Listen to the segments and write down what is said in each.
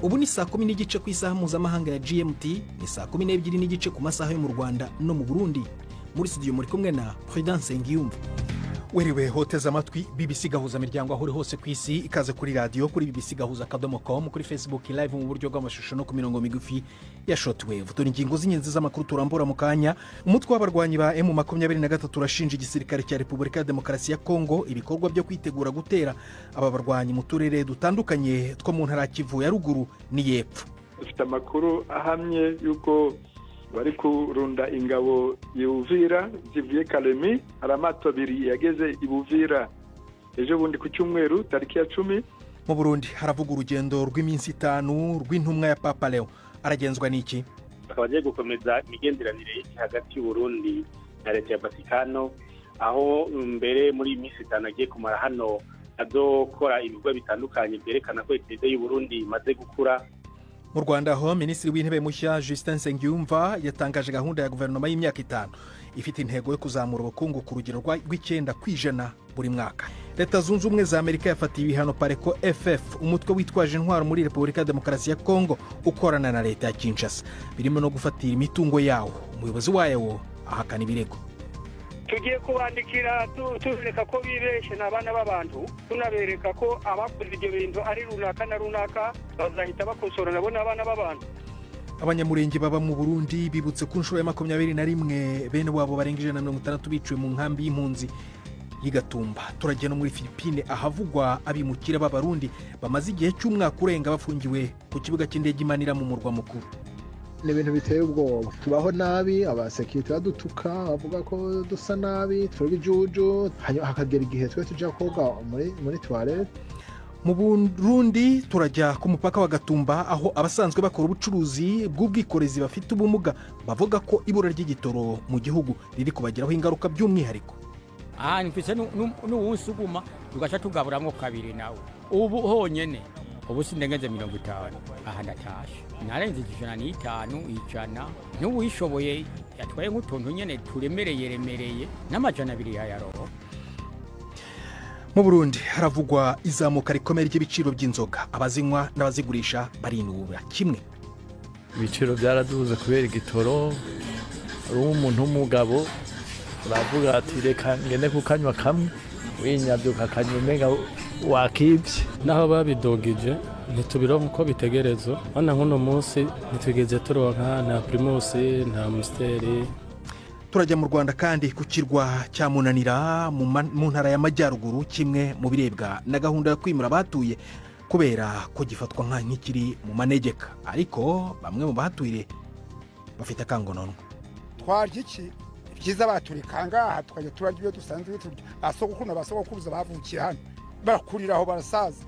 ubu ni saa 10 n'igice ku isaha mpuzamahanga ya GMT, ni saa 12 n'igice ku masaha yo mu Rwanda no mu Burundi. Muri studio muri kumwe na Prudence Ngiyumva. Weriwe hoteza amatwi BBC gahuza miryango aho uri hose ku isi, ikaze kuri radio kuri bbcgahuza.com, kuri Facebook live mu buryo bw'amashusho no ku mirongo migufi ya shortwave. Turi ingingo z'inyenzi z'amakuru turambura mu kanya. Umutwe w'abarwanyi ba M23 urashinja igisirikare cya Repubulika ya Demokarasi ya Kongo ibikorwa byo kwitegura gutera aba barwanyi mu turere dutandukanye two mu ntara Kivu ya ruguru ni y'epfo. Dufite amakuru ahamye yuko bari kurunda ingabo y'Uvira zivuye Kalemi. Hari amato abiri yageze ibuvira ejo bundi ku cyumweru tariki ya 10. Mu Burundi haravuga urugendo rw'iminsi 5 rw'intumwa ya Papa Leo. Aragenzwa n'iki? Abagiye gukomeza imigenderanire hagati y'u Burundi na leta ya Vatikano, aho mbere muri iminsi 5 agiye kumara hano azokora ibikorwa bitandukanye byerekana ko leta y'u Burundi imaze gukura. Mu Rwanda ho Minisitiri w'Intebe mushya Justin Nsengiyumva yatangaje gahunda ya guverinoma y'imyaka 5 ifite intego yo kuzamura ubukungu ku rugero rw'9% buri mwaka. Leta Zunze Ubumwe za Amerika yafatiye ibihano Pareko FF, umutwe witwaje intwaro muri Repubulika ya Demokarasi ya Kongo ukorana na leta ya Kinshasa, birimo no gufatira imitungo yawo. Umuyobozi wayo ahakana ibirego. Tugiye kubandikira tureka ko bibeshe n'abana b'abantu, tunabereka ko abakoze ibyo bintu ari runaka na runaka bazahita bakosora nabo n'abana b'abantu. Abanyamurenge baba mu Burundi bibutse ku nshuro ya 21 bene wabo barenga 160 biciwe mu nkambi y'impunzi y'Igatumba. Turagiye no muri Philippines ahavugwa abimukira b'Abarundi bamaze igihe cy'umwaka urenga bafungiwe ku kibuga cy'indege Manila mu murwa mukuru. Ni ibintu biteye ubwoba, tubaho nabi, abasekirite badutuka bavuga ko dusa nabi, turibijuju, hakagera igihe twe tujya koga muri toilette. Mu Burundi turajya ku mupaka wa Gatumba aho abasanzwe bakora ubucuruzi bw'ubwikorezi bafite ubumuga bavuga ko ibura ry'igitoro mu gihugu riri kubagiraho ingaruka by'umwihariko. Nifise n'uwusuguma tugaca tugaburamwo kabiri nawe. Ubu honyene ubu sindengeze 50 aha ndatashe narenze 105 n'uwishoboye yatwaye nk'utuntu nyene turemereye n'amajana 2 yayaroho. Mu Burundi haravugwa izamuka rikomeye ry'ibiciro by'inzoga, abazinywa n'abazigurisha barinubira kimwe. Ibiciro byaraduze kubera igitoro, ari umuntu w'umugabo uravuga ati reka ngene kukanywa kamwe winyabyuka kanywa umenga wakibye, naho babidogije ntitubironka uko bitegerezo. Hano nk'uno munsi ntitwigeze turonka nta Primus nta Musteri. Turajya mu Rwanda kandi ku kirwa cya Munanira mu ntara y'Amajyaruguru, kimwe mu birebwa na gahunda yo kwimura abatuye kubera ko gifatwa nk'ikiri mu manegeka, ariko bamwe mu batuye bafite akangononwa. Twarya iki byiza baturika ngaha tukajya turarya ibyo dusanzwe turya, asogokuru n'abasogokuruza bavukiye hano barakuriraho barasaza.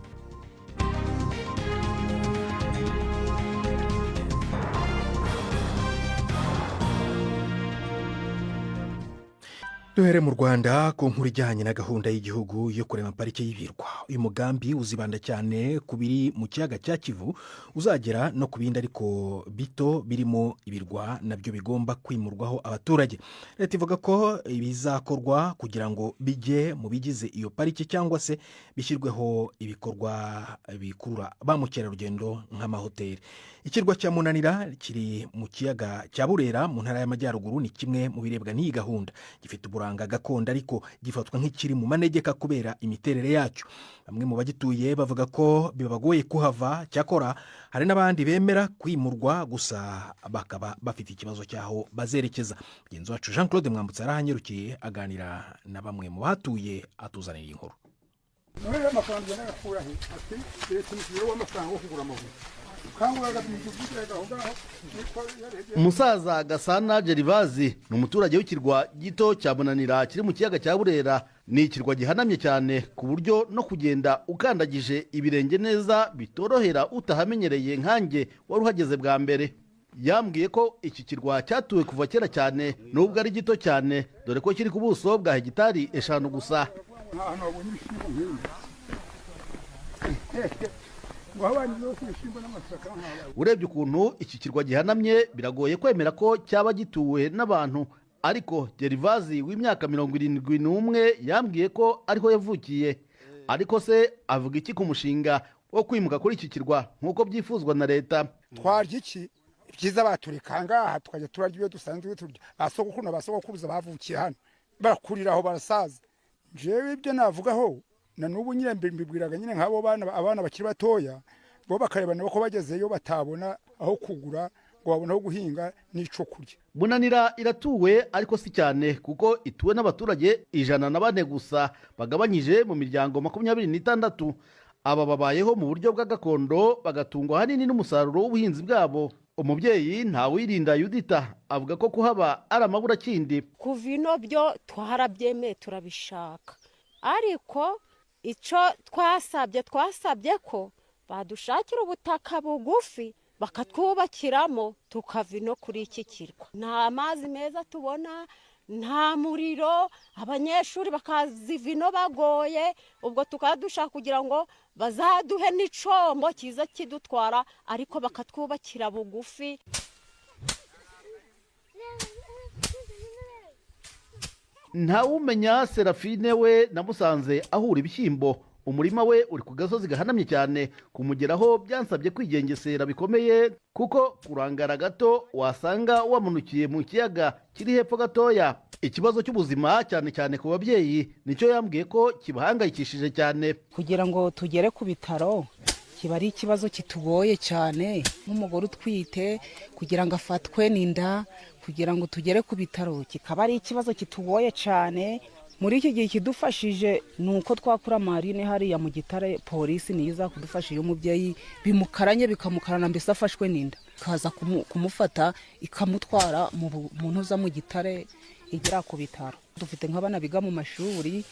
Duhere mu Rwanda ku nkuru ijyanye na gahunda y'igihugu yo kurema parike y'ibirwa. Uyu mugambi uzibanda cyane ku biri mu kiyaga cya Kivu, uzagera no ku bindi ariko bito birimo ibirwa nabyo bigomba kwimurwaho abaturage. Leta ivuga ko bizakorwa kugira ngo bijye mu bigize iyo parike cyangwa se bishyirweho ibikorwa bikurura ba mukerarugendo nk'amahoteli. Ikirwa cya Munanira kiri mu kiyaga cya Burera mu ntara y'Amajyaruguru ni kimwe mu birebwa n'iyi gahunda. Gifite uburanga gakondo ariko gifatwa nk'ikiri mu manegeka kubera imiterere yacyo. Bamwe mu bagituye bavuga ko bibagoye kuhava, cyakora hari n'abandi bemera kwimurwa gusa bakaba bafite ikibazo cyaho bazerekeza. Mugenzi wacu Jean Claude Mwambutsa arahanyerukiye aganira na bamwe mu batuye atuzanira inkuru. None amafaranga n'agakura he ati leta n'ikiro w'amafaranga wo kugura amabuye. Umusaza Gasana Gerivazi ni umuturage w'ikirwa gito cya Munanira kiri mu kiyaga cya Burera. Ni ikirwa gihanamye cyane ku buryo no kugenda ukandagije ibirenge neza bitorohera utahamenyereye nkanjye wari uhageze bwa mbere. Yambwiye ko iki kirwa cyatuwe kuva kera cyane nubwo ari gito cyane, dore ko kiri ku buso bwa hegitari 5 gusa. Urebye ukuntu iki kirwa gihanamye biragoye kwemera ko cyaba gituwe n'abantu, ariko Gerivazi w'imyaka 71 yambwiye ko ariho yavukiye. Ariko se avuga iki ku mushinga wo kwimuka kuri iki kirwa nk'uko byifuzwa na leta. Twarya iki ibyiza batureka ngaha tukajya turarya ibyo dusanzwe turya, asogokuru n'abasogokuruza bavukiye hano barakuriraho barasaza. Jewe ibyo navugaho na n'ubu nyine mbibwiraga nyine nk'abo abana bakiri batoya bo bakarebana ko bagezeyo batabona aho kugura ngo babone aho guhinga n'ico kurya. Bunanira iratuwe ariko si cyane kuko ituwe n'abaturage 104 gusa bagabanyije mu miryango 26. Aba babayeho mu buryo bwa gakondo bagatungwa hanini n'umusaruro w'ubuhinzi bwabo. Umubyeyi Ntawirinda Yudita avuga ko kuhaba ari amaburakindi. Kuvino byo twarabyemeye turabishaka, ariko ico twasabye ko badushakira ubutaka bugufi bakatwubakiramo tukava no kuri iki kirwa. Nta mazi meza tubona, nta muriro, abanyeshuri bakaziva ino bagoye, ubwo tukadushaka kugira ngo bazaduhe n'icombo kiza kidutwara ariko bakatwubakira bugufi. Ntawumenya Serafine we namusanze ahura ibishyimbo. Umurima we uri ku gasozi gahanamye cyane, kumugeraho byansabye kwigengesera bikomeye kuko kurangara gato wasanga wamunukiye mu kiyaga kiri hepfo gatoya. Ikibazo cy'ubuzima cyane cyane ku babyeyi nicyo yambwiye ko kibahangayikishije cyane. Kugira ngo tugere ku bitaro kiba ari ikibazo kitugoye cyane, nk'umugore utwite kugira ngo afatwe n'inda kugira ngo tugere ku bitaro kikaba ari ikibazo kitugoye cyane. Muri iki gihe kidufashije nuko twakura Marine hariya mu Gitare, polisi niyo iza kudufasha iyo umubyeyi bimukaranye bikamukarana mbese afashwe n'inda kaza kumufata ikamutwara mu ntuza mu Gitare igera ku bitaro. Dufite nk'abana biga mu mashuri,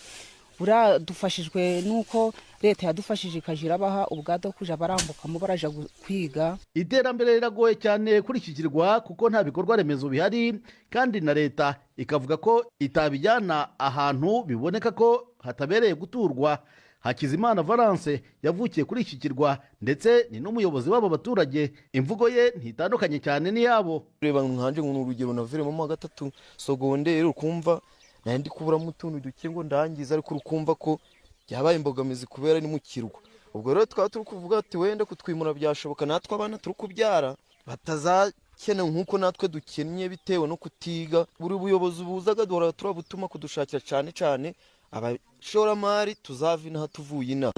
dufashijwe nuko leta yadufashije ikajira baha ubwado kuja barambukamo baraja kwiga. Iterambere riragoye cyane kuri iki kirwa kuko nta bikorwa remezo bihari, kandi na leta ikavuga ko itabijyana ahantu biboneka ko hatabereye guturwa. Hakizimana Valence yavukiye kuri iki kirwa ndetse ni n'umuyobozi w'abo baturage. Imvugo ye ntitandukanye cyane n'iyabo. Reba nkanje ngo urugero naviremo mu gatatu sogondere ukumva nandi kuburamo utuntu duke ngo ndangiza, ariko urukumva ko byabaye imbogamizi kubera ni mu kirwa. Ubwo rero twaba turi kuvuga ati wenda kutwimura byashoboka, natwe abana turi kubyara batazakene nk'uko natwe dukennye bitewe no kutiga. Buri buyobozi buzaga duhora turabutuma kudushakira cyane cyane abashoramari tuzava inaha tuvuye inaha.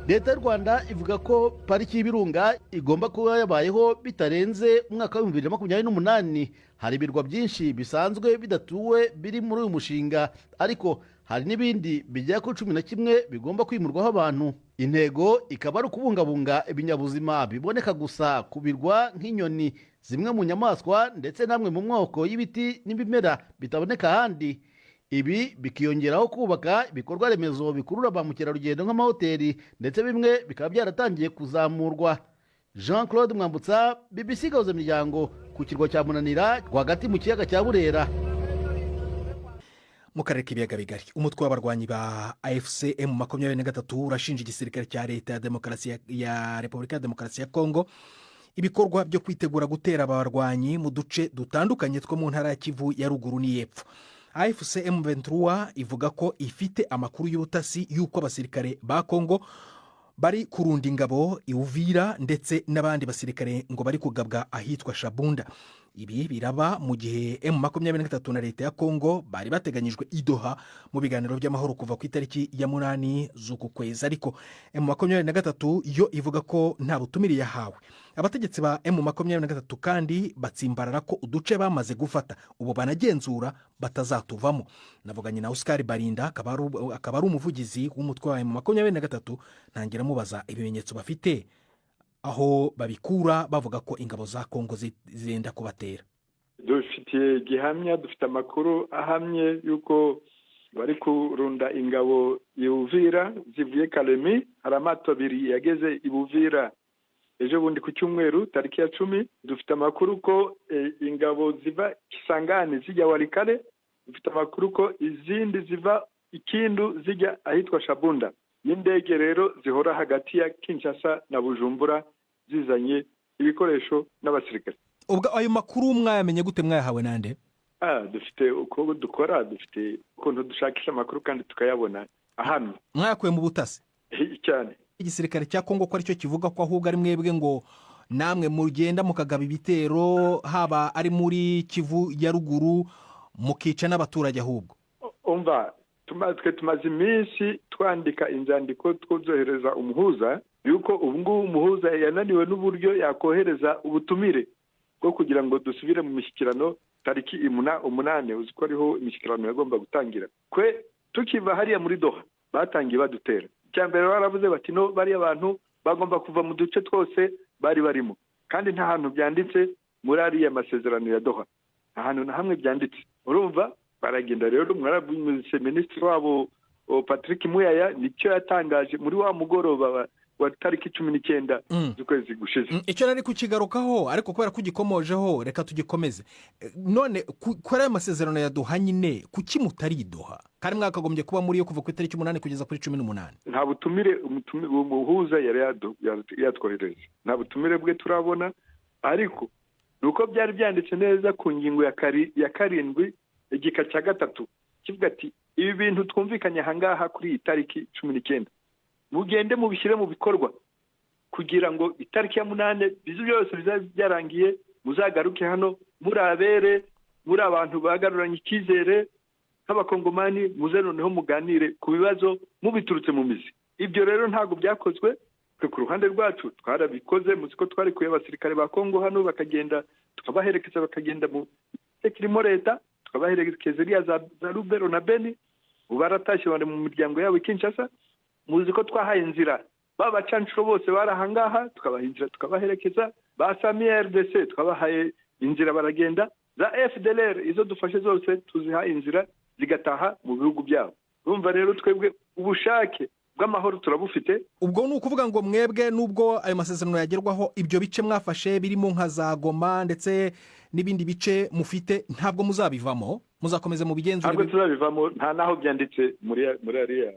Leta y'u Rwanda ivuga ko pariki y'Ibirunga igomba kuba yabayeho bitarenze umwaka wa 2028. Hari ibirwa byinshi bisanzwe bidatuwe biri muri uyu mushinga, ariko hari n'ibindi bijya ku 11 bigomba kwimurwaho abantu. Intego ikaba ari ukubungabunga ibinyabuzima biboneka gusa ku birwa nk'inyoni, zimwe mu nyamaswa ndetse namwe mu mwoko y'ibiti n'ibimera bitaboneka ahandi. Ibi bikiyongeraho kubaka ibikorwa remezo bikurura ba mukerarugendo nk'amahoteli, ndetse bimwe bikaba byaratangiye kuzamurwa. Jean Claude Mwambutsa, BBC Gahuza Miryango, ku kirwa cya Munanira rwagati mu kiyaga cya Burera. Mu karere k'ibiyaga bigari, umutwe w'abarwanyi ba AFC M23 urashinja igisirikare cya leta ya Repubulika ya Demokarasi ya Kongo ibikorwa byo kwitegura gutera abarwanyi mu duce dutandukanye two mu ntara ya Kivu ya ruguru n'iyepfo. AFC M23 ivuga ko ifite amakuru y'ubutasi y'uko abasirikare ba Kongo bari kurunda ingabo i Uvira ndetse n'abandi basirikare ngo bari kugabwa ahitwa Shabunda. Ibi biraba mu gihe M23 na leta ya Kongo bari bateganyijwe i Doha mu biganiro by'amahoro kuva ku itariki ya 8 z'uku kwezi, ariko M23 yo ivuga ko nta butumire yahawe. Abategetsi ba M23 kandi batsimbarara ko uduce bamaze gufata ubu banagenzura batazatuvamo. Navuganye na Oscar Barinda akaba ari umuvugizi w'umutwe wa M23, ntangira mubaza ibimenyetso bafite aho babikura bavuga ko ingabo za Kongo zenda kubatera. Dufite gihamya, dufite amakuru ahamye yuko bari kurunda ingabo y'Uvira zivuye Kalemi. Hari amato abiri yageze i Uvira ejo bundi ku cyumweru tariki ya 10. Dufite amakuru ko ingabo ziva Kisangani zijya Walikale. Dufite amakuru ko izindi ziva Ikindu zijya ahitwa Shabunda. Y'indege rero zihora hagati ya Kinshasa na Bujumbura zizanye ibikoresho n'abasirikare. Ubwo ayo makuru mwayamenye gute, mwayahawe nande? Dufite uko dukora, dufite ukuntu dushakisha amakuru kandi tukayabona ahantu. Mwayakuye mu butasi? Cyane. igisirikare cya Kongo ko aricyo kivuga ko ahubwo ari mwebwe ngo namwe mugenda mukagaba ibitero haba ari muri Kivu ya ruguru mukica n'abaturage ahubwo. Umva tumaze iminsi twandika inzandiko twozohereza umuhuza yuko ubu ngubu umuhuza yananiwe n'uburyo yakohereza ubutumire bwo kugira ngo dusubire mu mishyikirano tariki 8 uzi ko ariho imishyikirano yagomba gutangira. Kwe tukiva hariya muri Doha batangiye badutera. Cyambere baravuze bati no bari abantu bagomba kuva mu duce twose bari barimo, kandi nta hantu byanditse muri ariya masezerano ya Doha, ahantu na hamwe byanditse. Urumva baragenda rero mwarabuze minisitiri wabo Patrick Muyaya nicyo yatangaje muri wa mugoroba wa tariki 19 z'ukwezi gushize. Icyo nari kukigarukaho ariko kubera kugikomojeho reka tugikomeze. None kora amasezerano ya Doha nyine kuki mutari Doha kandi mwakagombye kuba muri yo kuva ku itariki 8 kugeza kuri 18? Nta butumire umuhuza yari yatwohereje, nta butumire bwe turabona, ariko nuko byari byanditse neza ku ngingo ya 7 igika cya 3 kivuga ati ibi bintu twumvikanye ahangaha kuri iyi tariki 19 mugende mubishyire mu bikorwa kugira ngo itariki ya 8 bizu byose byarangiye muzagaruke hano murabere muri abantu bagaruranye icyizere nk'abakongomani, muze noneho muganire ku bibazo mubiturutse mu mizi. Ibyo rero ntabwo byakozwe. Ku ruhande rwacu twarabikoze, muziko twari kuye abasirikare ba Kongo hano bakagenda tukabaherekeza bakagenda mu kirimo leta, tukabaherekeza iriya za Lubero na Beni, ubaratashye bari mu miryango yabo Kinshasa. Muziko twahaye inzira babacanshuro bose barahangaha tukabahinjira tukabaherekeza, basamiye RDC tukabahaye inzira baragenda, za FDLR izo dufashe zose tuziha inzira zigataha mu bihugu byabo. Urumva rero twebwe ubushake bw'amahoro turabufite. Ubwo ni ukuvuga ngo mwebwe nubwo ayo masezerano yagerwaho ibyo bice mwafashe birimo nka za Goma ndetse n'ibindi bice mufite ntabwo muzabivamo, muzakomeza mu bigenzure? Ntabwo tuzabivamo, nta naho byanditse muri ariya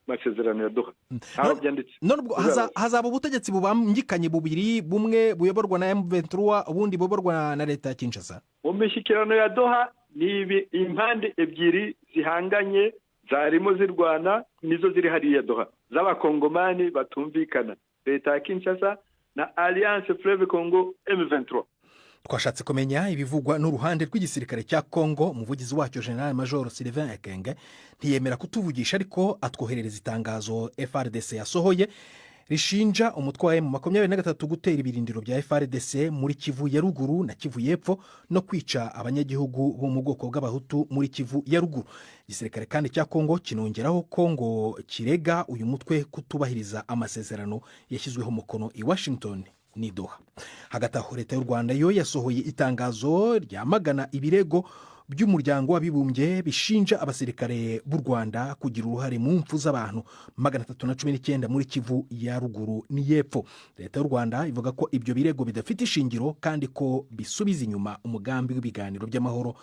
masezerano ya Doha. Ntabwo byanditse. None ubwo hazaba ubutegetsi bubangikanye bubiri, bumwe buyoborwa na M23 ubundi buyoborwa na leta ya Kinshasa. Mu mishyikirano ya Doha ni impande ebyiri zihanganye zarimo zirwana, nizo ziri hariya Doha z'abakongomani batumvikana, leta ya Kinshasa na Alliance Fleuve Congo M23. Twashatse kumenya ibivugwa n'uruhande rw'igisirikare cya Kongo. Umuvugizi wacyo General Major Sylvain Ekenge ntiyemera kutuvugisha, ariko atwoherereza itangazo FRDC yasohoye rishinja umutwe wa M23 gutera ibirindiro bya FRDC muri Kivu ya ruguru na Kivu y'epfo no kwica abanyagihugu bo mu bwoko bw'abahutu muri Kivu ya ruguru. Igisirikare kandi cya Kongo kinongeraho Kongo kirega uyu mutwe kutubahiriza amasezerano yashyizweho umukono i Washington ni Doha. Hagati aho leta y'u Rwanda yo yasohoye itangazo ryamagana ibirego by'umuryango w'abibumbye bishinja abasirikare b'u Rwanda kugira uruhare mu mpfu z'abantu 319 muri Kivu ya ruguru n'iyepfo. Leta y'u Rwanda ivuga ko ibyo birego bidafite ishingiro kandi ko bisubiza inyuma umugambi w'ibiganiro by'amahoro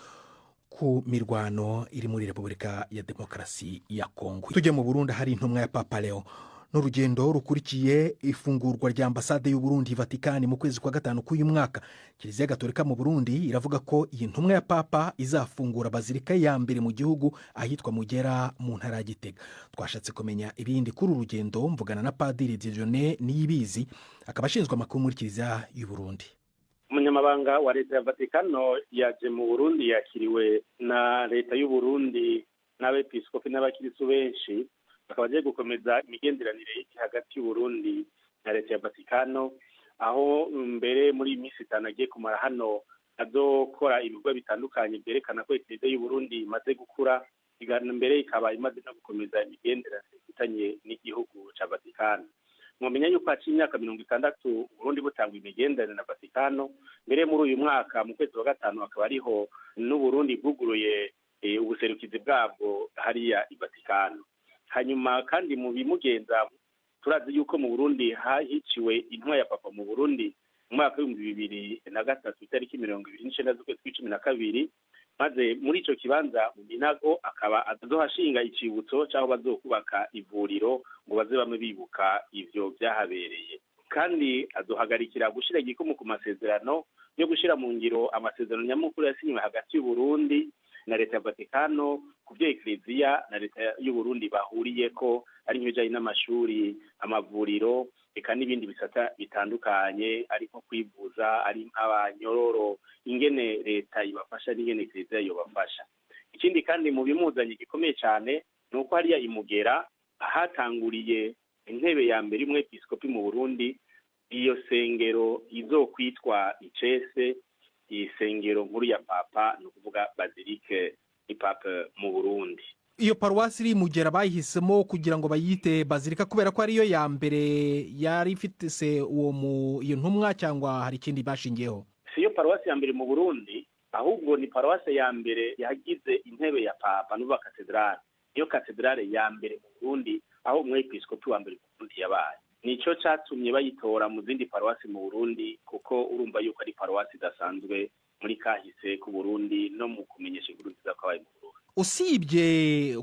ku mirwano iri muri Repubulika ya Demokarasi ya Kongo. Tujye mu Burundi, hari intumwa ya Papa Leo n'urugendo rukurikiye ifungurwa rya ambasade y'u Burundi Vatikani mu kwezi kwa 5 k'uyu mwaka. Kiliziya Gatolika mu Burundi iravuga ko iyi ntumwa ya Papa izafungura bazilika ya mbere mu gihugu ahitwa Mugera mu ntara ya Gitega. Twashatse kumenya ibindi kuri urugendo mvugana na Padiri Dieudonné Niyibizi, akaba ashinzwe amakuru muri Kiliziya y'u Burundi. Umunyamabanga wa leta ya Vatikano yaje mu Burundi yakiriwe na leta y'u Burundi n'abepiskopi n'abakirisu benshi, bakaba bagiye gukomeza imigenderanire hagati y'u Burundi na leta ya Vatikano, aho mbere muri iminsi 5 agiye kumara hano azokora ibikorwa bitandukanye byerekana ko leta y'u Burundi imaze gukura, igana mbere ikaba imaze no gukomeza imigenderanire ifitanye n'igihugu ca Vatikano. Mwamenya yuko haci imyaka 60 Burundi butangwa imigenderanire na Vatikano, mbere muri uyu mwaka mu kwezi wa 5 akaba ariho n'u Burundi bwuguruye ubuserukizi bwabwo hariya i Vatikano. Hanyuma kandi mu bimugenza turazi yuko mu Burundi hiciwe intwa ya Papa mu Burundi mu mwaka wa 2003 itariki 29 z'ukwezi kwa 12, maze muri ico kibanza mu Minago akaba azohashinga icibutso cyaho bazokubaka ivuriro ngo baze bamwe bibuka ivyo byahabereye. Kandi azohagarikira gushira igikomo ku masezerano yo gushira mu ngiro amasezerano nyamukuru yasinywe hagati y'u Burundi na leta ya Vatikano ku byo Eklezia na leta y'u Burundi bahuriye ko ari nk'ibijanye n'amashuri, amavuriro, eka n'ibindi bisata bitandukanye, ari nko kwivuza, ari nk'abanyororo, ingene leta ibafasha n'ingene Eklezia yobafasha. Ikindi kandi mu bimuzanye gikomeye cyane ni uko hariya imugera ahatanguriye intebe ya mbere y'umwepiskopi mu Burundi, iyo sengero izokwitwa icese isengero nkuru ya papa, no kuvuga Basilique du Pape mu Burundi. Iyo paruwasi iri Mugera bayihisemo kugira ngo bayite Basilica kubera ko ariyo ya mbere yari ifite se iyo ntumwa, cyangwa hari ikindi bashingiyeho? Si yo paruwasi ya mbere mu Burundi, ahubwo ni paruwasi ya mbere yagize intebe ya papa n'uva katedrale. Iyo katedrale ya mbere mu Burundi, aho umwepiskopi wa mbere mu Burundi yabaye. Nico catumye bayitora mu zindi paruwasi mu Burundi, kuko urumva yuko ari paruwasi idasanzwe muri kahise ku Burundi no mu kumenyesha inkuru nziza kwabaye mu Burundi. Usibye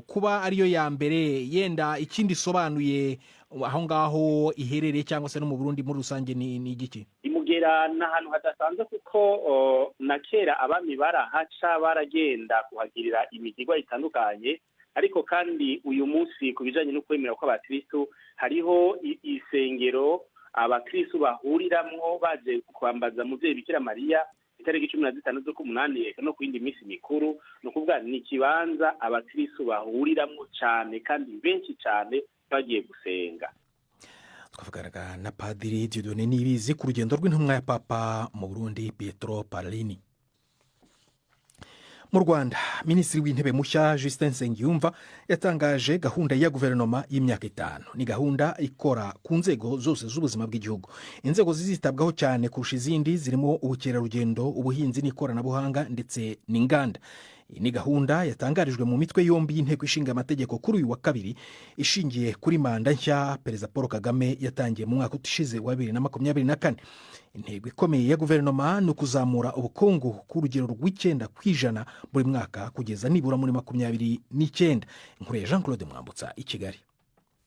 kuba ariyo ya mbere, yenda ikindi sobanuye aho ngaho iherereye cyangwa se no mu Burundi muri rusange ni igiki? Imugera n'ahantu hadasanzwe kuko na kera abami barahaca baragenda kuhagirira imigirwa itandukanye, ariko kandi uyu munsi ku bijanye no kwemera kw'abakristo hariho isengero abakristo bahuriramwo baje kwambaza muvyeyi Bikira Mariya itariki 15 z'ukumunani no ku yindi minsi mikuru. No kuvuga ni ikibanza abakristo bahuriramwo cyane kandi benshi cyane bagiye gusenga. Twavuganaga na Padiri Dieudonné Niyibizi ku rugendo rw'intumwa ya Papa mu Burundi Pietro Parolin. Mu Rwanda, Minisitiri w'Intebe mushya Justin Nsengiyumva yatangaje gahunda ya guverinoma y'imyaka 5. Ni gahunda ikora ku nzego zose z'ubuzima bw'igihugu. Inzego zizitabwaho cyane kurusha izindi zirimo ubukerarugendo, ubuhinzi n'ikoranabuhanga ndetse n'inganda. Iyi ni gahunda yatangarijwe mu mitwe yombi y'inteko ishinga amategeko kuri uyu wa kabiri, ishingiye kuri manda nshya Perezida Paul Kagame yatangiye mu mwaka ushize wa 2024. Intego ikomeye ya guverinoma ni ukuzamura ubukungu ku rugero rw'9% buri mwaka kugeza nibura muri 2029. Inkuru ya Jean Claude Mwambutsa i Kigali.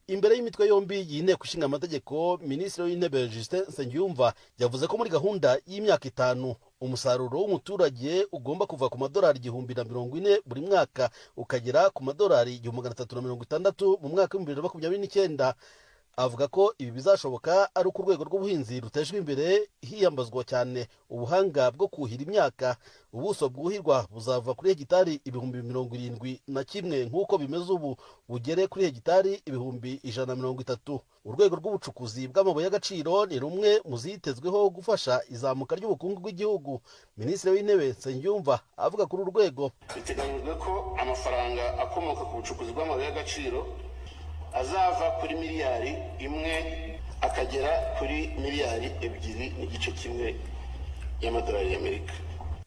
Imbere y'imitwe yombi y'inteko ishinga amategeko, Minisitiri w'Intebe Justin Nsengiyumva yavuze ko muri gahunda y'imyaka 5 umusaruro w'umuturage ugomba kuva ku madolari 1,040 buri mwaka ukagera ku madolari 360 mu mwaka wa 2029. Avuga ko ibi bizashoboka ari uko urwego rw'ubuhinzi rutejwe imbere, hiyambazwa cyane ubuhanga bwo kuhira imyaka. Ubuso bwuhirwa buzava kuri hegitari 71,000 nk'uko bimeze ubu bugere kuri hegitari 130,000. Urwego rw'ubucukuzi bw'amabuye y'agaciro ni rumwe mu zitezweho gufasha izamuka ry'ubukungu bw'igihugu. Minisitiri w'Intebe Nsengiyumva avuga kuri urwego, biteganyijwe ko amafaranga akomoka ku bucukuzi bw'amabuye y'agaciro azava kuri miliyari 1 akagera kuri miliyari 2.1 y'amadolari y'Amerika.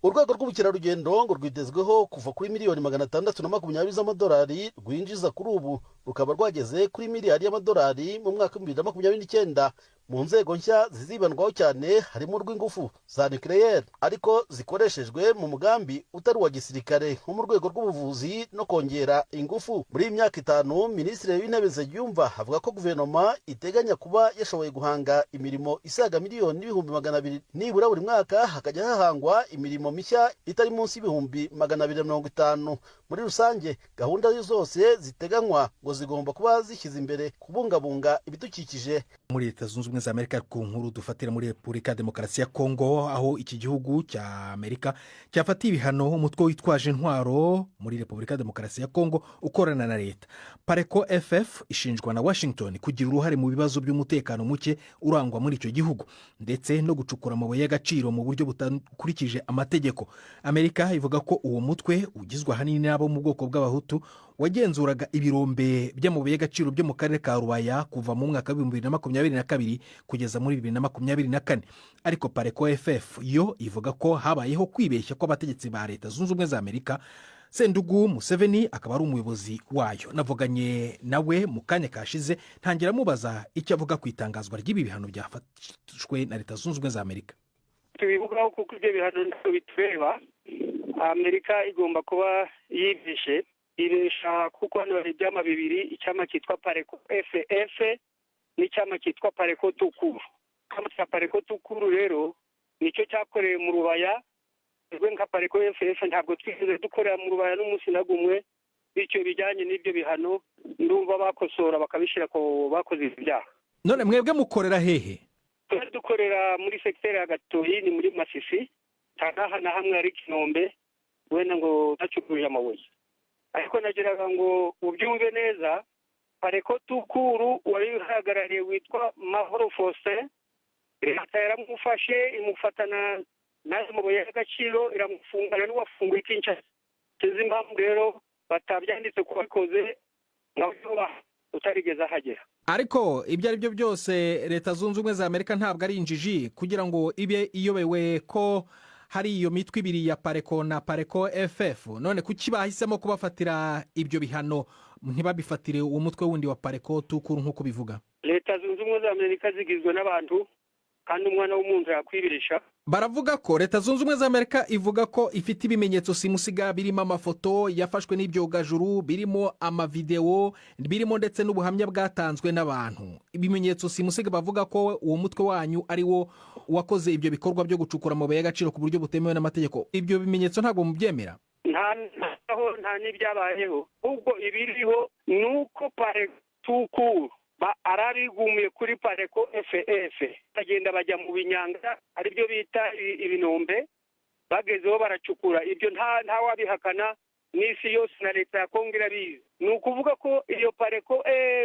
Urwego rw'ubukerarugendo ngo rwitezweho kuva kuri miliyoni 620 z'amadolari rwinjiza kuri ubu rukaba rwageze kuri miliyari y'amadolari mu mwaka wa 2029. Mu nzego nshya zizibandwaho cyane harimo urw'ingufu za nucleaire ariko zikoreshejwe mu mugambi utari wa gisirikare, nko mu rwego rw'ubuvuzi no kongera ingufu. Muri iyi myaka 5 Minisitiri w'Intebe Nsengiyumva avuga ko guverinoma iteganya kuba yashoboye guhanga imirimo isaga miliyoni n'ibihumbi 200 nibura buri mwaka, hakajya hahangwa imirimo mishya itari munsi y'ibihumbi 250. Muri rusange gahunda zose ziteganywa ngo zigomba kuba zishyize imbere kubungabunga ibidukikije. Muri Leta Zunze Ubumwe za Amerika, ku nkuru dufatira muri Repubulika ya Demokarasi ya Kongo, aho iki gihugu cya Amerika cyafatiye ibihano umutwe witwaje intwaro muri Repubulika ya Demokarasi ya Kongo ukorana na leta. Pareko FF ishinjwa na Washington kugira uruhare mu bibazo by'umutekano muke urangwa muri icyo gihugu ndetse no gucukura amabuye y'agaciro mu buryo butakurikije amategeko. Amerika ivuga ko uwo mutwe ugizwe ahanini n'abo mu bwoko bw'abahutu wagenzuraga ibirombe by'amabuye y'agaciro byo mu karere ka Rubaya kuva mu mwaka wa 2022 kugeza muri 2024. Ariko Pareko FF yo ivuga ko habayeho kwibeshya kw'abategetsi ba Leta Zunze Ubumwe za Amerika. Sendugu Museveni akaba ari umuyobozi wayo. Navuganye nawe mu kanya kashize ntangira mubaza icyo avuga ku itangazwa ry'ibi bihano byafashwe na Leta Zunze Ubumwe za Amerika. Tubivugaho kuko ibyo bihano ntabwo bitureba. Amerika igomba kuba yibeshe ibesha kuko hano hari ibyama bibiri, icyama cyitwa Pareko FF n'icyama cyitwa Pareko Tukuru. Icyama cya Pareko Tukuru rero nicyo cyakorewe mu Rubaya, nka Pareko FF ntabwo twigeze dukorera mu Rubaya n'umunsi na gumwe, bityo bijyanye n'ibyo bihano ndumva bakosora bakabishyira ku bakoze ibyaha. none mwebwe mukorera hehe? Twari dukorera muri sekiteri ya Gatoyi, ni muri Masisi, ntaha na hamwe ari Kinombe wenda ngo nacukuje amabuye. Ariko nagiraga ngo ubyumve neza, Pareko Tukuru wari uhagarariye witwa Mahoro Faustin, leta yaramufashe imufatana nayo mabuye y'agaciro iramufungana n'uwafunguye Kinshasa. Tuzi impamvu rero batabyanditse ko bakoze nkaho utarigeze ahagera. Ariko ibyo ari byo byose Leta Zunze Ubumwe za Amerika ntabwo ari injiji kugira ngo ibe iyobewe ko hari iyo mitwe ibiri ya Pareko na Pareko FF. None kuki bahisemo kubafatira ibyo bihano ntibabifatire uwo mutwe wundi wa Pareko Tukuru nk'uko bivuga? Leta Zunze Ubumwe za Amerika zigizwe n'abantu kandi umwana w'umuntu yakwibirisha. Baravuga ko Leta Zunze Ubumwe za Amerika ivuga ko ifite ibimenyetso simusiga birimo amafoto yafashwe n'ibyogajuru, birimo amavideo, birimo ndetse n'ubuhamya bwatanzwe n'abantu. Ibimenyetso simusiga bavuga ko uwo mutwe wanyu ari wo wakoze ibyo bikorwa byo gucukura amabuye y'agaciro ku buryo butemewe n'amategeko. Ibyo bimenyetso ntabwo mubyemera? Nta n'ibyabayeho, ubwo ibiriho nuko Pareko Tukuru arabigumiye kuri Pareko FF, bagenda bajya mu binyanga aribyo bita ibinombe, bagezeho baracukura. Ibyo nta wabihakana, n'isi yose na leta ya Kongo irabizi. Ni ukuvuga ko iyo Pareko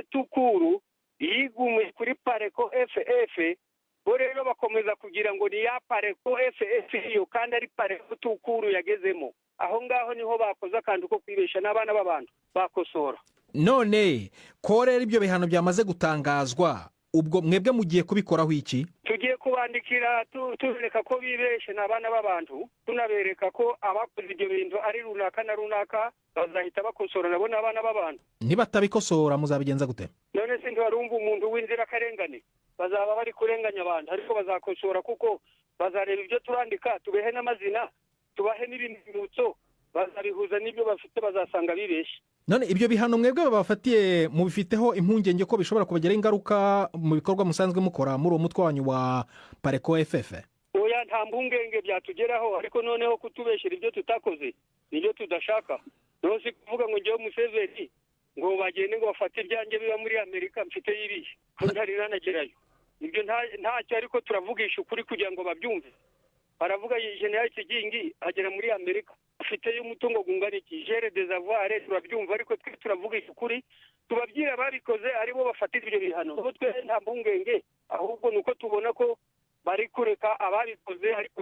Tukuru yigumiye kuri Pareko FF, bo rero bakomeza kugira ngo ni ya Pareko FF iyo kandi ari Pareko Tukuru yagezemo. Aho ngaho niho bakoze akantu ko kwibesha n'abana b'abantu bakosora. None ko rero ibyo bihano byamaze gutangazwa, ubwo mwebwe mugiye kubikoraho iki? Tugiye kubandikira tubereka ko bibeshe n'abana b'abantu, tunabereka ko abakoze ibyo bintu ari runaka na runaka, bazahita bakosora nabo n'abana b'abantu. Nibatabikosora muzabigenza gute? None se ntiwarumva umuntu w'inzira karengane, bazaba bari kurenganya abantu, ariko bazakosora kuko bazareba ibyo turandika, tubehe n'amazina, tubahe n'ibimenyetso, bazabihuza n'ibyo bafite, bazasanga bibeshe. None ibyo bihano mwebwe babafatiye mubifiteho impungenge ko bishobora kubagiraho ingaruka mu bikorwa musanzwe mukora muri uwo mutwe wanyu wa Pareko FF? Oya, nta mpungenge byatugeraho, ariko noneho kutubeshyira ibyo tutakoze nibyo tudashaka. Nose kuvuga ngo njyewe Museveni ngo bagende ngo bafate ibyanjye biba muri Amerika mfite yiriye ntari nanagerayo. Ibyo ntacyo, ariko turavugisha ukuri kugira ngo babyumve. Baravuga General Kigingi agera muri Amerika afite y'umutungo gungana iki, gere des avoirs, turabyumva, ariko twe turavugisha ukuri, tubabyira babikoze aribo bafatira ibyo bihano. Ubwo twe nta mpungenge, ahubwo nuko tubona ko bari kureka ababikoze, ariko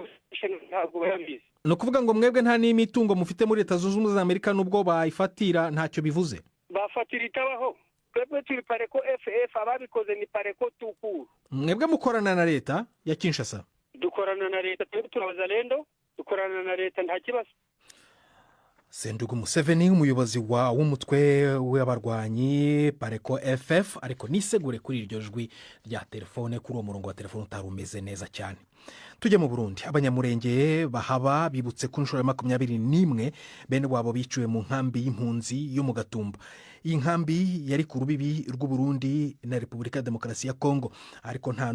ntabwo babizi. No kuvuga ngo mwebwe nta n'imitungo mufite muri Leta Zunze Ubumwe za Amerika nubwo bayifatira ntacyo bivuze? Bafatira itabaho. Twebwe turi Pareko FF, ababikoze ni Pareko Tukuru. Mwebwe mukorana na leta ya Kinshasa? Dukorana na leta, turabazalendo, dukorana na leta, nta kibazo. Sendugu Museveni, umuyobozi w'umutwe w'abarwanyi Pareko FF, ariko nisegure kuri iryo jwi rya telefone, kuri uwo murongo wa telefone utari umeze neza cyane. Tujye mu Burundi. Abanyamurenge bahaba bibutse ku nshuro ya 21 bene wabo biciwe mu nkambi y'impunzi yo mu Gatumba. Iyi nkambi yari ku rubibi rw'u Burundi na Repubulika ya Demokarasi ya Kongo, ariko nta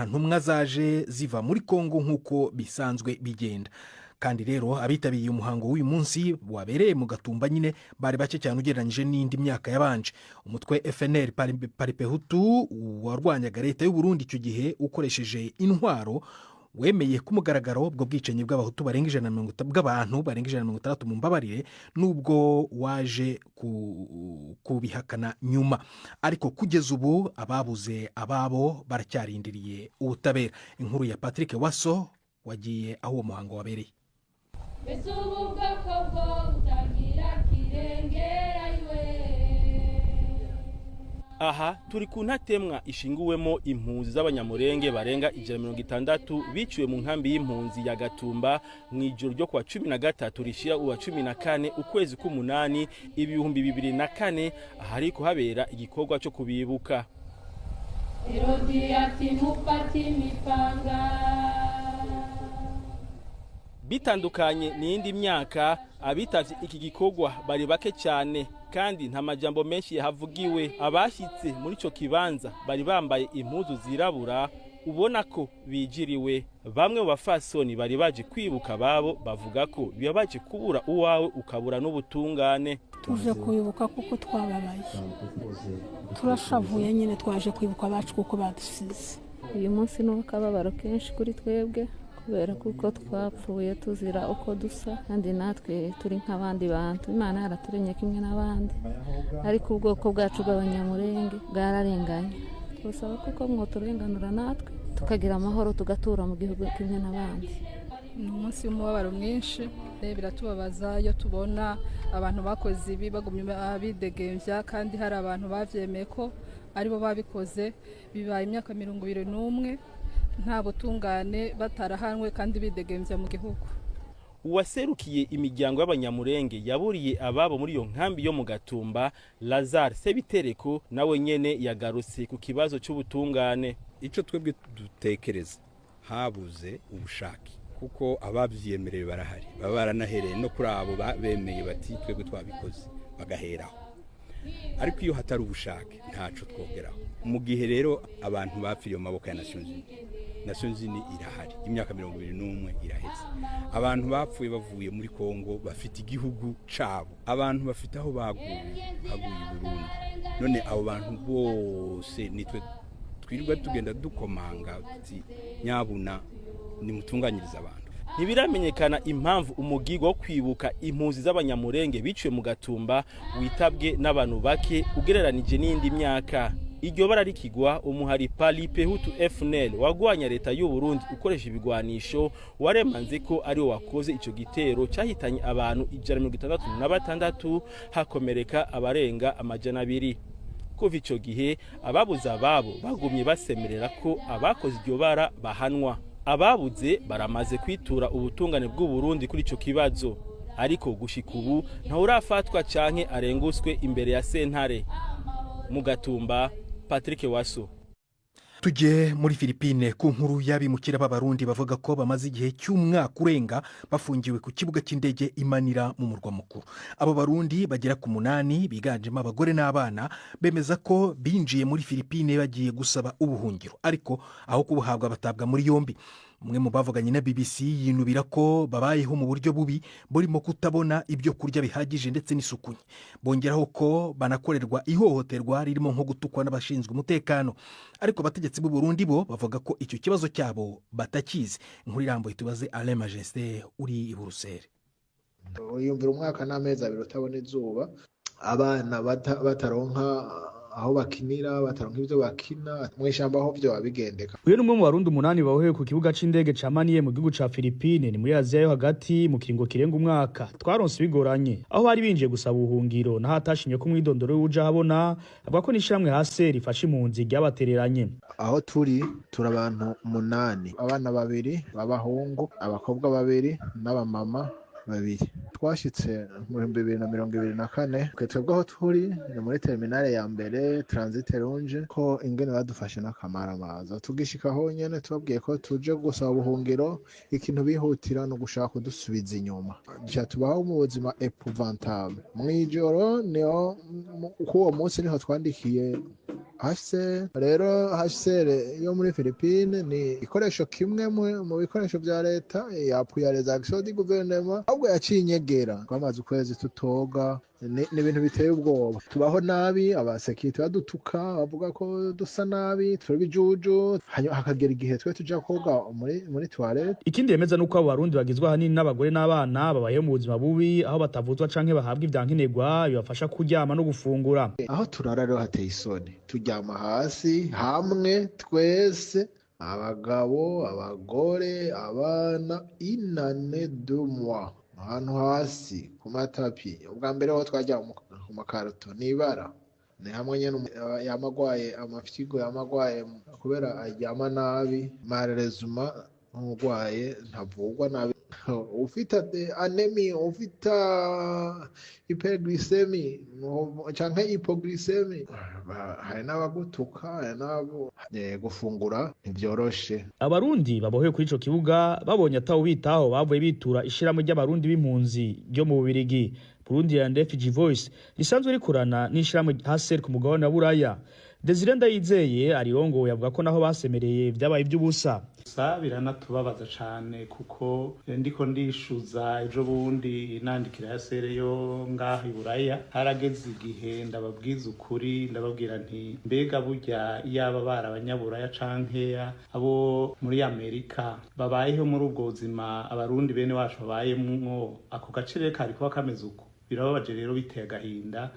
ntumwa zaje ziva muri Kongo nk'uko bisanzwe bigenda. Kandi rero abitabiriye umuhango w'uyu munsi wabereye mu Gatumba nyine bari bake cyane ugereranyije n'indi myaka yabanje. Umutwe FNL Paripehutu warwanyaga leta y'u Burundi icyo gihe ukoresheje intwaro wemeye ku mugaragaro ubwo bwicanyi bw'abahutu barenga 160 mu mbabarire, nubwo waje kubihakana nyuma. Ariko kugeza ubu ababuze ababo baracyarindiriye ubutabera. Inkuru ya Patrick Waso wagiye aho uwo muhango wabereye. Aha turi ku ntatemwa ishinguwemo impunzi z'abanyamurenge barenga 160 biciwe mu nkambi y'impunzi ya Gatumba mu ijoro ryo kwa 13 rishira uwa 14 ukwezi k'umunani 2024, ahari kuhabera igikorwa cyo kubibuka. Bitandukanye n'indi myaka, abitavye iki gikorwa bari bake cyane kandi nta majambo menshi yahavugiwe. Abashyitse muri ico kibanza bari bambaye impuzu zirabura ubona ko bijiriwe. Bamwe mu bafasoni bari baje kwibuka babo bavuga ko bibabaje kubura uwawe ukabura n'ubutungane. Tuje kwibuka kuko twababaye, turashavuye nyine, twaje kwibuka abacu kuko badusize. Uyu munsi ni akababaro kenshi kuri twebwe kubera kuko twapfuye tuzira uko dusa, kandi natwe turi nk'abandi bantu. Imana yaraturemye kimwe n'abandi, ariko ubwoko bwacu bw'abanyamurenge bwararenganye. Twasaba kuko mwoturenganura natwe tukagira amahoro, tugatura mu gihugu kimwe n'abandi. Ni umunsi w'umubabaro mwinshi, biratubabaza iyo tubona abantu bakoze ibi bagumye bidegembya, kandi hari abantu bavyemeye ko aribo babikoze. Bibaye imyaka 21 nta butungane, batarahanwe kandi bidegembya mu gihugu. Uwaserukiye imiryango y'abanyamurenge yaburiye ababo muri iyo nkambi yo mu Gatumba, Lazare Sebitereko, nawe nyene yagarutse ku kibazo cy'ubutungane. Ico twebwe dutekereza habuze ubushake, kuko abavyemerewe barahari, baba baranahereye no kuri abo bemeye bati twebwe twabikoze bagaheraho. Ariko iyo hatari ubushake ntaco twogeraho. Mu gihe rero abantu bapfiriye mu maboko ya Nations Unies irahari, imyaka 21 iraheze. Abantu bapfuye bavuye muri Kongo bafite igihugu cabo, abantu bafite aho baguye Burundi. None abo bantu bose nitwe twirirwa tugenda dukomanga tuti nyabuna nimutunganyiriza abantu. Ntibiramenyekana impamvu umugigo wo kwibuka impunzi z'abanyamurenge biciwe mu Gatumba witabwe n'abantu bake ugereranije n'indi myaka. Iryo bara rikigwa umuhari Palipe Hutu FNL wagwanya leta y'u Burundi ukoresha ibigwanisho waremanze ko ari wakoze ico gitero cyahitanye abantu 166 hakomereka abarenga 200. Kuva ico gihe ababuza babo bagumye basemerera ko abakoze iryo bara bahanwa. Ababuze baramaze kwitura ubutungane bw'u Burundi kuri ico kibazo, ariko gushika ubu nta urafatwa canke arenguswe imbere ya sentare. Mu Gatumba, Patrick Waso. Tujye muri Philippine ku nkuru y'abimukira b'abarundi bavuga ko bamaze igihe cy'umwaka urenga bafungiwe ku kibuga cy'indege Imanira mu murwa mukuru. Abo barundi bagera ku 8 biganjemo abagore n'abana bemeza ko binjiye muri Philippine bagiye gusaba ubuhungiro, ariko aho kubuhabwa batabwa muri yombi. Umwe mu bavuganye na BBC yinubira ko babayeho mu buryo bubi burimo kutabona ibyo kurya bihagije ndetse n'isuku. Bongeraho ko banakorerwa ihohoterwa ririmo nko gutukwa n'abashinzwe umutekano, ariko abategetsi b'u Burundi bo bavuga ko icyo kibazo cyabo batakizi. Inkuru irambuye tubaze Alain Majesté uri i Buruseli. Uyumvira umwaka n'amezi 2 utabona izuba, abana bataronka aho bakinira, bataronka ivyo bakina mw'ishamba aho byo babigendeka. Uyu numwe mu barundi 8 bahoye ku kibuga c'indege ca Maniye mu gihugu ca Philippine ni muri Aziya yo hagati mu kiringo kirenga umwaka. Twaronse bigoranye aho bari binjiye gusaba ubuhungiro, naho atashimye ko mwidondoro y'uje habona avuga ko nishiramwe hase rifasha impunzi ryabatereranye. Aho turi abantu 8, abana 2 b'abahungu, abakobwa 2 n'abamama 2. Twashitse mu 2024 twebwe aho turi ni muri terminale ya mbere Transit Ronge, ko ingene badufashe n'akamaramaza. Tugishikaho nyene tubabwiye ko tuje gusaba ubuhungiro, ikintu bihutira no gushaka kudusubiza inyuma. Nca tubaho mu buzima épouvantable. Mwijoro niho uwo munsi niho twandikiye HCR. Rero HCR yo muri Philippine ni ikoresho kimwe mu bikoresho bya leta yapuya les actions du gouvernement, ahubwo yaciye inyegera. Twamaze ukwezi tutoga, ni ibintu biteye ubwoba. Tubaho nabi, abasekirite badutuka bavuga ko dusa nabi, turi bijuju, hakagera igihe twe tuja koga muri toilette. Ikindi yemeza nuko abo barundi bagizwe ahanini n'abagore n'abana babayeho mu buzima bubi, aho batavuzwa canke bahabwa ivyankenerwa bibafasha kuryama no gufungura. Aho turara rero hateye isoni, turyama hasi hamwe twese, abagabo, abagore, abana, inane de mois ahantu hasi ku matapi. Ubwa mbere aho twajya ku makaroto n'ibara ni hamwe nyene yamagwaye amafyigo, yamagwaye kubera aryama nabi. Malheureusement umugwaye ntavugwa nabi, ufite anemia, ufite hyperglycemie canke hypoglycemie, hari n'abagutuka, hari n'abo gufungura ntibyoroshe. Abarundi baboheye kuri ico kibuga babonye ataho bitaho bavuye bitura ishiramwe ry'abarundi b'impunzi ryo mu Bubiligi, Burundi and Refugee Voice, risanzwe rikorana n'ishiramwe HCR ku mugabane wa Buraya. Desire Ndayizeye arirongoye avuga ko naho basemereye vyabaye ivy'ubusa. Biranatubabaza cane kuko ndiko ndishuza ejo bundi inandikira ya sere yo ngaho iburaya harageze igihe ndababwiza ukuri ndababwira nti mbega burya yaba barabanyaburaya cankeya abo muri Amerika babayeho muri ubwo buzima abarundi bene wacu babayemwo ako gaciro kari kuba kameze uko birababaje rero biteye agahinda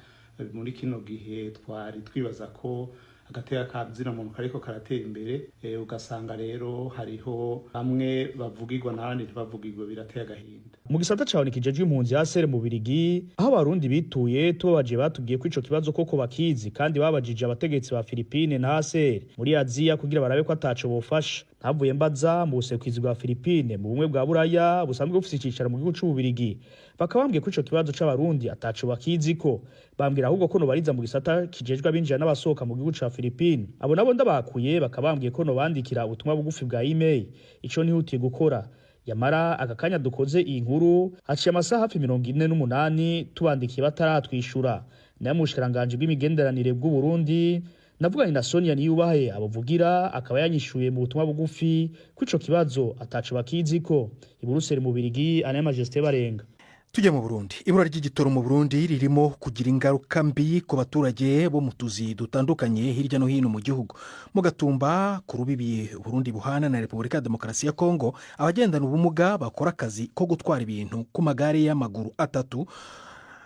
muri kino gihe twari twibaza ko agateka kazina muntu kariko karatera imbere ugasanga rero hariho bamwe bavugirwa n'abandi ntibavugirwa birateye agahinda. Mu gisata cabonekije impunzi ya sere mu Birigi aho abarundi bituye tubabaje batubwiye ko ico kibazo koko bakizi kandi babajije abategetsi ba Philippine na sere muri Aziya kugira barabe ko ataco bofasha. Ntavuye mbaza mu buserukizi bwa Philippine mu bumwe bwa Buraya busanzwe bufise icicaro mu gihugu c'u Birigi bakabambwiye ko ico kibazo c'abarundi ataco bakizi ko bambwira ahubwo ko no bariza mu gisata kijejwe abinjira n'abasohoka mu gihugu ca Philippine abo nabo ndabakuye bakabambwiye ko no bandikira ubutumwa bugufi bwa email ico nihutiye gukora yamara akakanya dukoze iyi nkuru haciye amasaha hafi 48 tubandikiye bataratwishura nayo mushikiranganje bw'imigenderanire bw'u Burundi navuganye na Sonia Niyubahe abavugira akaba yanyishuye mu butumwa bugufi ko ico kibazo ataco bakizi ko i Buruseli mu Birigi Ane Majesté Barenga. Tujye mu Burundi. Ibura ry'igitoro mu Burundi ririmo kugira ingaruka mbi ku baturage bo mu tuzi dutandukanye hirya no hino mu gihugu. Mu Gatumba ku rubibi Burundi buhana na Repubulika ya Demokarasi ya Kongo abagendana ubumuga bakora akazi ko gutwara ibintu ku magare y'amaguru atatu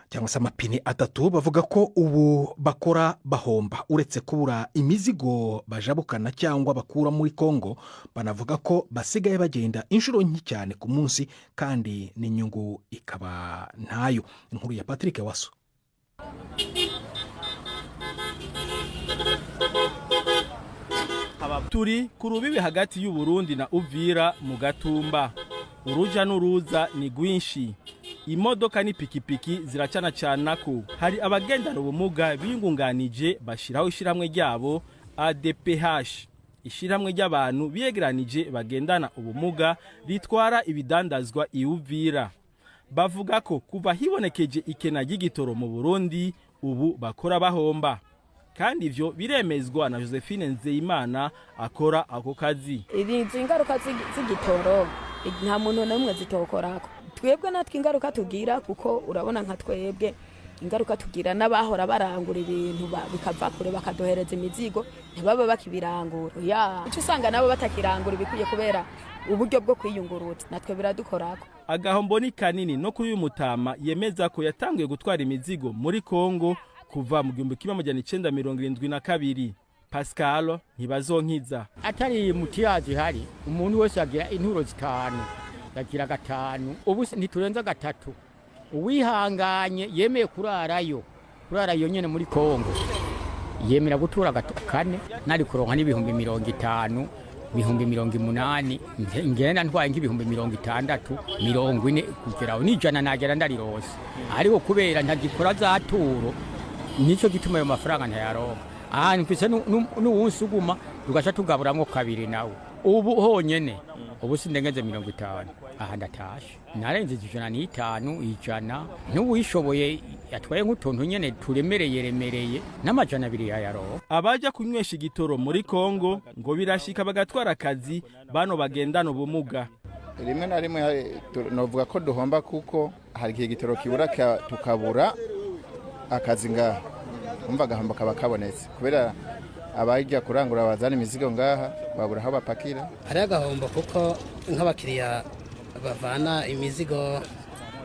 cyangwa se amapine atatu bavuga ko ubu bakora bahomba uretse kubura imizigo bajabukana cyangwa bakura muri Kongo banavuga ko basigaye bagenda inshuro nke cyane ku munsi kandi n'inyungu ikaba ntayo. Inkuru ya Patrick Waso. Turi ku rubibi hagati y'u Burundi na Uvira mu Gatumba. Uruja n'uruza ni gwinshi. Imodoka n'ipikipiki ziracana canako. Hari abagendana ubumuga biyungunganije bashiraho ishiramwe ryabo ADPH. Ishiramwe ry'abantu biyegeranije bagendana ubumuga ritwara ibidandazwa iUvira. Bavuga ko kuva hibonekeje ikena ry'igitoro mu Burundi ubu bakora bahomba. Kandi ivyo biremezwa na Josephine Nzeyimana akora ako kazi. Izi ingaruka z'igitoro nta muntu n'umwe zitokorako. Twebwe natwe ingaruka tugira kuko urabona nka twebwe ingaruka tugira n'abahora barangura ibintu bikava kure bakadohereza imizigo ntibaba bakibirangura. Icyo usanga nabo batakirangura ibikwiye kubera uburyo bwo kwiyunguruza natwe biradukorako. Agahombo ni kanini no kuri uyu mutama yemeza ko yatangiye gutwara imizigo muri Kongo kuva mu 1972. Pascal ntibazonkiza. Atari mutiyazi hari umuntu wese agira inturo zitanu yagira gatanu ubu ntiturenza gatatu uwihanganye yemeye kurarayo nyene muri Kongo yemera gutura kane nari kuronka n'ibihumbi 50 ibihumbi 80 ngenda ntwaye nk'ibihumbi 60 40 kugeraho nijana nagera ndarirose ariko kubera ntagikora za turo nico gituma ayo mafaranga ntayaronka mfise n'uwunsi uguma tugaca tugaburamwo kabiri nawe ubu honyene ubu sindengeze 50 aha ndatashe narenze 150 n'uwishoboye yatwaye nk'utuntu nyene turemereye n'amajana 2 yayaronka. Abaja kunywesha igitoro muri Kongo ngo birashika bagatwara akazi bano bagendana ubumuga. Rimwe na rimwe novuga ko duhomba kuko hari igihe igitoro kibura tukabura akazi ngaha umva agahombo kaba kabonetse kubera abajya kurangura bazana imizigo ngaha babura aho bapakira. Hari agahombo kuko nk'abakiriya bavana imizigo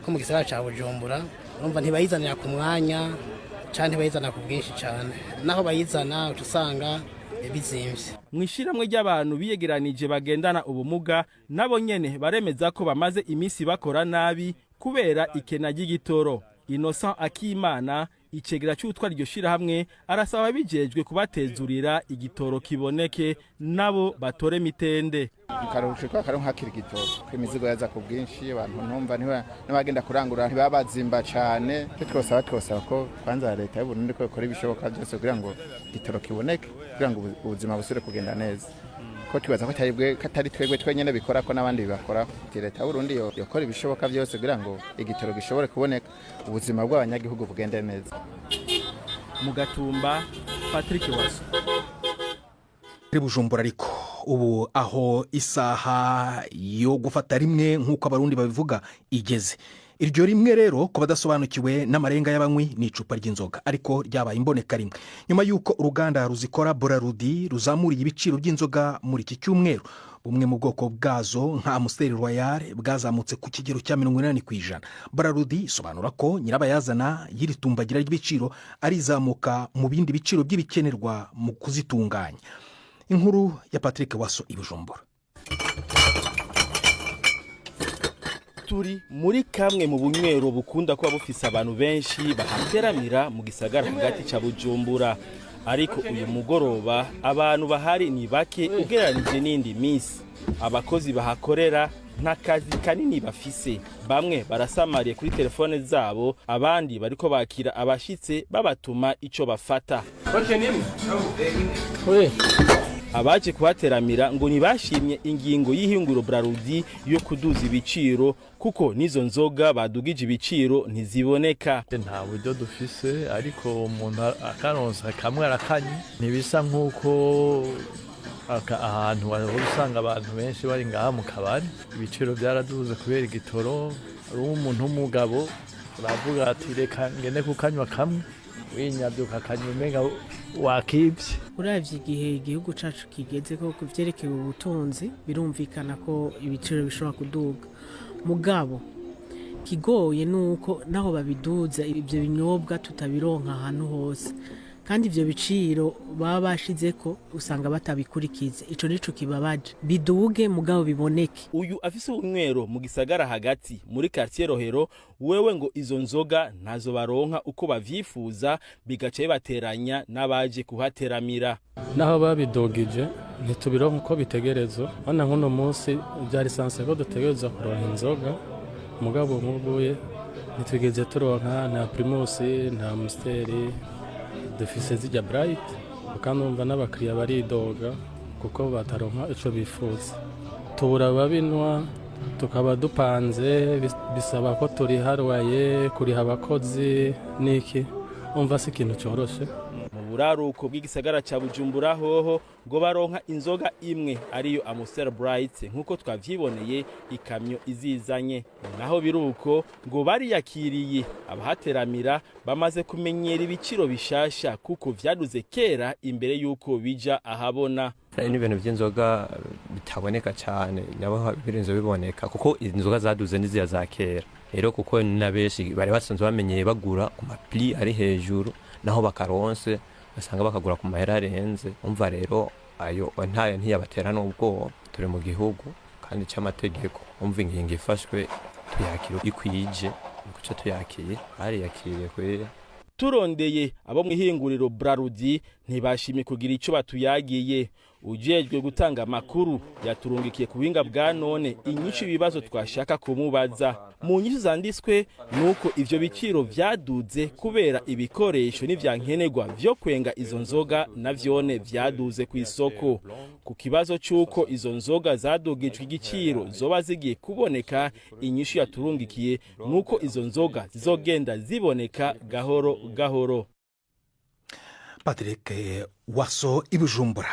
ko mu gisagara ca Bujumbura urumva ntibayizanira ku mwanya cyane bayizana ku bwinshi cyane naho bayizana usanga bizimvye. Mwishiramwe ry'abantu biyegeranije bagendana ubumuga nabo nyene baremeza ko bamaze imisi bakora nabi kubera ikena ry'igitoro. Innocent Akimana icegera cy'utwara iryo shirahamwe arasaba bijejwe kubatezurira igitoro kiboneke nabo batore mitende. Karushe kwa karonka hakiri igitoro kw'imizigo yaza ku bwinshi abantu ntumva n'abagenda kurangura ntibabazimba cyane twosaba ko kwanza leta y'u Burundi ko ikora ibishoboka byose kugira ngo igitoro kiboneke kugira ngo ubuzima busubire kugenda neza. Ko twibaza ko atari twebwe twenyene bikora ko n'abandi bibakora leta y'u Burundi yokora ibishoboka byose kugira ngo igitoro gishobore kuboneka ubuzima bw'abanyagihugu bugende neza. Mu Gatumba Patrick Waso. Bujumbura ariko ubu aho isaha yo gufata rimwe nk'uko abarundi babivuga igeze. Iryo rimwe rero ko badasobanukiwe n'amarenga y'abanywi ni icupa ry'inzoga ariko ryabaye imboneka rimwe nyuma y'uko uruganda ruzikora Braludi ruzamuriye ibiciro by'inzoga muri iki cyumweru. Bumwe mu bwoko bwazo nka Amstel Royal bwazamutse ku kigero cya 80%. Braludi isobanura ko nyirabayazana y'iri tumbagira ry'ibiciro arizamuka mu bindi biciro by'ibikenerwa mu kuzitunganya. Inkuru ya Patrick Waso i Bujumbura. Turi muri kamwe mu bunywero bukunda kuba bufise abantu benshi bahateramira mu gisagara hagati ca Bujumbura, ariko uyu mugoroba abantu bahari ni bake ugereranije n'indi minsi. Abakozi bahakorera nta kazi kanini bafise, bamwe barasamariye kuri telefone zabo, abandi bariko bakira abashitse babatuma ico bafata. Abaje kuhateramira ngo nibashimye ingingo y'ihinguro Braludi yo kuduza ibiciro kuko nizo nzoga badugije ibiciro ntiziboneka. Nta buryo dufise ariko umuntu akaronsa kamwe arakanye ntibisa nk'uko ahantu usanga abantu benshi bari ngaha mu kabari. Ibiciro byaraduze kubera igitoro. Ari umuntu w'umugabo uravuga ati reka ngene kukanywa kamwe winyaduka kanywa umenga wakibye. Uravye igihe igihugu cacu kigeze ko kuvyerekeye ubutunzi birumvikana ko ibiciro bishobora kuduga, mugabo kigoye nuko naho babiduza ibyo binyobwa tutabironka ahantu hose, kandi ivyo biciro baba bashizeko usanga batabikurikiza. Ico nico kibabaje, biduge mugabo biboneke. Uyu afise ubunywero mu gisagara hagati muri quartier Rohero, wewe ngo izo nzoga ntazo baronka uko bavyifuza, bigace bateranya n'abaje kuhateramira. Naho babidogije ntitubironka uko bitegerezwa. Hana nkuno munsi byari sanse ko dutegerezwa kuronka inzoga, mugabo muguye ntitwigeze turonka na Primus na Amstel dufise zijya Bright, kandi umva n'abakiriya baridoga kuko bataronka ico bifuza. Tubura babinwa tukaba dupanze, bisaba ko turi harwaye kuri abakozi niki, umva si ikintu cyoroshe. Mu buraruko bw'igisagara ca Bujumbura hoho ngo baronka inzoga imwe ariyo Amstel Bright nkuko twavyiboneye ikamyo izizanye. Naho biruko ngo bariyakiriye abahateramira bamaze kumenyera ibiciro bishasha kuko vyaduze kera imbere yuko bija ahabona. Ni ibintu by'inzoga bitaboneka cyane, nabo birinzo biboneka kuko inzoga zaduze n'iziya za kera. Rero kuko nabeshi bari basanzwe bamenyeye bagura ku mapli ari hejuru, naho bakaronse basanga bakagura ku mahera arenze. Umva rero ayo ntayo ntiyabatera n'ubwo turi mu gihugu kandi cy'amategeko. Umva ingingo ifashwe tuyakira ikwije kuco tuyakiye ari yakiriye kwere. Turondeye abo mwihinguriro Braludi ntibashimye kugira ico batuyagiye. Ujejwe gutanga makuru yaturungikiye kubinga bwa none inyinshi ibibazo twashaka kumubaza. Mu nyinshi zanditswe nuko ivyo biciro vyaduze kubera ibikoresho n'ivyankenerwa vyo kwenga izo nzoga navyone vyaduze ku isoko. Ku kibazo cyuko izo nzoga zadugijwe igiciro zoba zigiye kuboneka, inyinshi yaturungikiye nuko izo nzoga zizogenda ziboneka gahoro gahoro. Patrick Waso i Bujumbura.